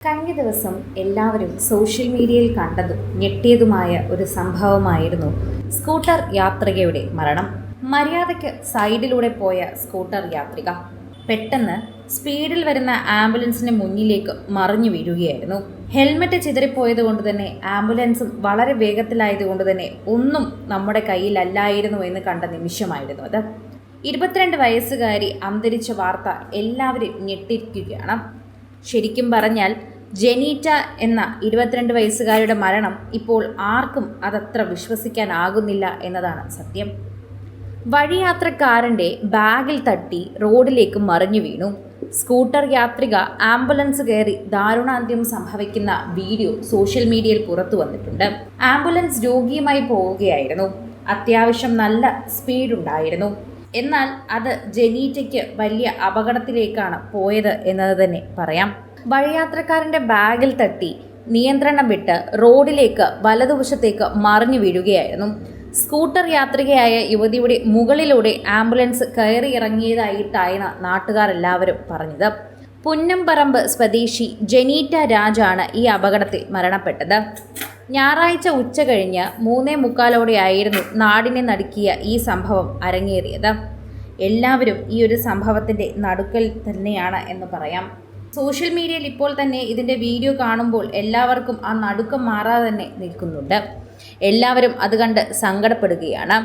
കഴിഞ്ഞ ദിവസം എല്ലാവരും സോഷ്യൽ മീഡിയയിൽ കണ്ടതും ഞെട്ടിയതുമായ ഒരു സംഭവമായിരുന്നു സ്കൂട്ടർ യാത്രികയുടെ മരണം. മര്യാദയ്ക്ക് സൈഡിലൂടെ പോയ സ്കൂട്ടർ യാത്രിക പെട്ടെന്ന് സ്പീഡിൽ വരുന്ന ആംബുലൻസിന് മുന്നിലേക്ക് മറിഞ്ഞു വീഴുകയായിരുന്നു. ഹെൽമറ്റ് ചിതറിപ്പോയത് കൊണ്ട് തന്നെ ആംബുലൻസും വളരെ വേഗത്തിലായതുകൊണ്ട് തന്നെ ഒന്നും നമ്മുടെ കയ്യിലല്ലായിരുന്നു എന്ന് കണ്ട നിമിഷമായിരുന്നു അത്. 22 വയസ്സുകാരി അന്തരിച്ച വാർത്ത എല്ലാവരും ഞെട്ടിരിക്കുകയാണ്. ശരിക്കും പറഞ്ഞാൽ ജെനീറ്റ എന്ന 22 വയസ്സുകാരുടെ മരണം ഇപ്പോൾ ആർക്കും അതത്ര വിശ്വസിക്കാനാകുന്നില്ല എന്നതാണ് സത്യം. വഴിയാത്രക്കാരൻ്റെ ബാഗിൽ തട്ടി റോഡിലേക്ക് മറിഞ്ഞു വീണു. സ്കൂട്ടർ യാത്രിക ആംബുലൻസ് കയറി ദാരുണാന്ത്യം സംഭവിക്കുന്ന വീഡിയോ സോഷ്യൽ മീഡിയയിൽ പുറത്തു വന്നിട്ടുണ്ട്. ആംബുലൻസ് രോഗിയുമായി പോവുകയായിരുന്നു. അത്യാവശ്യം നല്ല സ്പീഡുണ്ടായിരുന്നു. എന്നാൽ അത് ജെനീറ്റയ്ക്ക് വലിയ അപകടത്തിലേക്കാണ് പോയത് എന്നത് തന്നെ പറയാം. വഴിയാത്രക്കാരൻ്റെ ബാഗിൽ തട്ടി നിയന്ത്രണം വിട്ട് റോഡിലേക്ക് വലതുവശത്തേക്ക് മറിഞ്ഞു വീഴുകയായിരുന്നു. സ്കൂട്ടർ യാത്രികയായ യുവതിയുടെ മുകളിലൂടെ ആംബുലൻസ് കയറിയിറങ്ങിയതായിട്ടാണ് നാട്ടുകാരെല്ലാവരും പറഞ്ഞത്. പുന്നംപറമ്പ് സ്വദേശി ജെനീറ്റ രാജാണ് ഈ അപകടത്തിൽ മരണപ്പെട്ടത്. ഞായറാഴ്ച ഉച്ച കഴിഞ്ഞ് 3:45 നാടിനെ നടുക്കിയ ഈ സംഭവം അരങ്ങേറിയത്. എല്ലാവരും ഈ ഒരു സംഭവത്തിൻ്റെ നടുക്കൽ തന്നെയാണ് എന്ന് പറയാം. സോഷ്യൽ മീഡിയയിൽ ഇപ്പോൾ തന്നെ ഇതിൻ്റെ വീഡിയോ കാണുമ്പോൾ എല്ലാവർക്കും ആ നടുക്കം മാറാതെ തന്നെ നിൽക്കുന്നുണ്ട്. എല്ലാവരും അത് കണ്ട് സങ്കടപ്പെടുകയാണ്.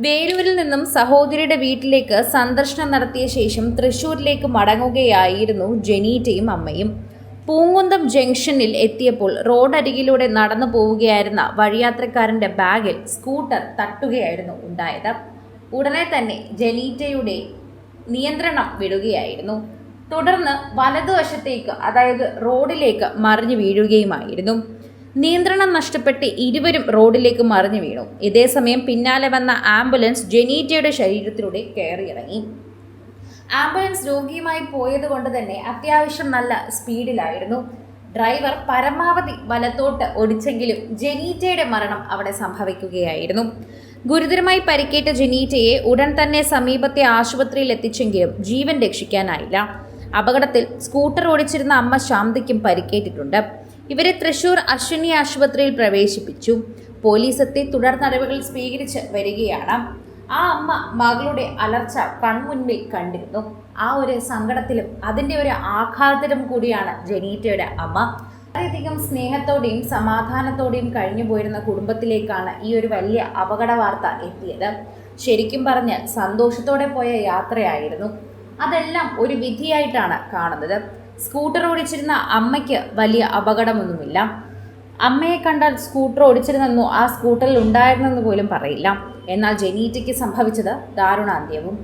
വേലൂരിൽ നിന്നും സഹോദരിയുടെ വീട്ടിലേക്ക് സന്ദർശനം നടത്തിയ ശേഷം തൃശ്ശൂരിലേക്ക് മടങ്ങുകയായിരുന്നു ജെനീറ്റയും അമ്മയും. പൂങ്കുന്നം ജംഗ്ഷനിൽ എത്തിയപ്പോൾ റോഡരികിലൂടെ നടന്നു പോവുകയായിരുന്ന വഴിയാത്രക്കാരൻ്റെ ബാഗിൽ സ്കൂട്ടർ തട്ടുകയായിരുന്നു ഉണ്ടായത്. ഉടനെ തന്നെ ജെനീറ്റയുടെ നിയന്ത്രണം വിടുകയായിരുന്നു. തുടർന്ന് വലതുവശത്തേക്ക്, അതായത് റോഡിലേക്ക് മറിഞ്ഞു വീഴുകയുമായിരുന്നു. നിയന്ത്രണം നഷ്ടപ്പെട്ട് ഇരുവരും റോഡിലേക്ക് മറിഞ്ഞു വീണു. ഇതേസമയം പിന്നാലെ വന്ന ആംബുലൻസ് ജെനീറ്റയുടെ ശരീരത്തിലൂടെ കയറിയിറങ്ങി. ആംബുലൻസ് രോഗിയുമായി പോയത് കൊണ്ട് തന്നെ അത്യാവശ്യം നല്ല സ്പീഡിലായിരുന്നു. ഡ്രൈവർ പരമാവധി വലത്തോട്ട് ഓടിച്ചെങ്കിലും ജെനീറ്റയുടെ മരണം അവിടെ സംഭവിക്കുകയായിരുന്നു. ഗുരുതരമായി പരിക്കേറ്റ ജെനീറ്റയെ ഉടൻ തന്നെ സമീപത്തെ ആശുപത്രിയിൽ എത്തിച്ചെങ്കിലും ജീവൻ രക്ഷിക്കാനായില്ല. അപകടത്തിൽ സ്കൂട്ടർ ഓടിച്ചിരുന്ന അമ്മ ശാന്തിക്കും പരിക്കേറ്റിട്ടുണ്ട്. ഇവരെ തൃശ്ശൂർ അശ്വിനി ആശുപത്രിയിൽ പ്രവേശിപ്പിച്ചു. പോലീസ് എത്തി തുടർ നടപടികൾ സ്വീകരിച്ച് വരികയാണ്. ആ അമ്മ മകളുടെ അലർച്ച കൺമുൻപിൽ കണ്ടിരുന്നു. ആ ഒരു സങ്കടത്തിലും അതിൻ്റെ ഒരു ആഘാതത്തിലും കൂടിയാണ് ജെനീറ്റയുടെ അമ്മ. വളരെയധികം സ്നേഹത്തോടെയും സമാധാനത്തോടെയും കഴിഞ്ഞു പോയിരുന്ന കുടുംബത്തിലേക്കാണ് ഈ ഒരു വലിയ അപകട വാർത്ത എത്തിയത്. ശരിക്കും പറഞ്ഞാൽ സന്തോഷത്തോടെ പോയ യാത്രയായിരുന്നു. അതെല്ലാം ഒരു വിധിയായിട്ടാണ് കാണുന്നത്. സ്കൂട്ടർ ഓടിച്ചിരുന്ന അമ്മയ്ക്ക് വലിയ അപകടമൊന്നുമില്ല. അമ്മയെ കണ്ടാൽ സ്കൂട്ടർ ഓടിച്ചിരുന്നെന്നോ ആ സ്കൂട്ടറിൽ ഉണ്ടായിരുന്നെന്ന് പോലും പറയില്ല. എന്നാൽ ജെനീറ്റയ്ക്ക് സംഭവിച്ചത് ദാരുണാന്ത്യവും.